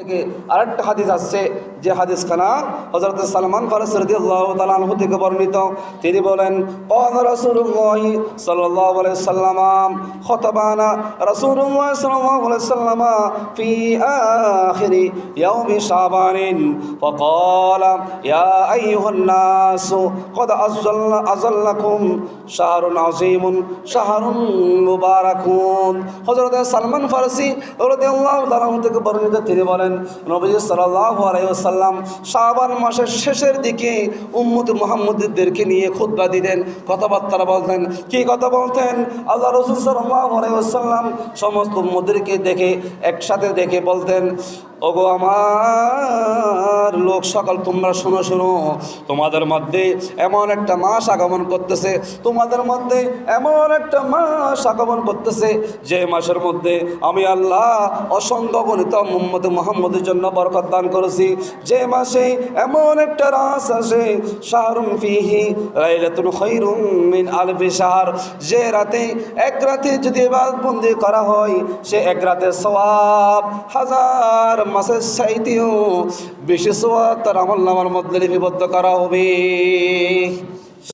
থেকে আরেকটা হাদিস আসছে যে হাদিস খানা হযরত সালমান ফারসি রাদিয়াল্লাহু তাআলা আনহু থেকে বর্ণিত। তিনি বলেন ক্বালা রাসূলুল্লাহ সাল্লাল্লাহু আলাইহি ওয়াসাল্লাম খতবানা রাসূলুল্লাহ সাল্লাল্লাহু আলাইহি ওয়াসাল্লাম ফি আখিরি ইয়াউমি শাবান ফাকালা ইয়া আইয়ুহান নাস ক্বাদ আযাল্লাকুম শাহরুন আযীমুন শাহরুন মুবারাকুন। হযরত সালমান ফারসি রাদিয়াল্লাহু তাআলা আনহু থেকে বর্ণিত। তিনি বলেন নবী সাল্লাল্লাহু আলাইহি ওয়াসাল্লাম শাবান মাসের শেষের দিকে উম্মত মুহাম্মদীদেরকে নিয়ে খুতবা দিতেন, কথাবার্তা বলতেন। কি কথা বলতেন? আল্লাহ রাসূল সাল্লাল্লাহু আলাইহি ওয়াসাল্লাম সমস্ত উম্মতদেরকে একসাথে দেখে বলতেন, ওগো আমার লোক সকল, তোমরা শোনো শোনো, তোমাদের মধ্যে এমন একটা মাস আগমন করতেছে, তোমাদের মধ্যে এমন একটা মাস আগমন করতেছে যে মাসের মধ্যে আমি আল্লাহ অসংখ্য গণিত উম্মত মুহাম্মদের জন্য বরকত দান করেছি। যে মাসে এমন একটা রাত আসে শাহরুন ফিহি লাইলাতুন খায়রুম মিন আলফি শাহর, যে রাতে এক রাতে যদি ইবাদত বন্দি করা হয় সে এক রাতের সওয়াব হাজার মাসের চাইতেও বেশি সওয়াব তার আমলনামার মধ্যে লিপিবদ্ধ করা হবে।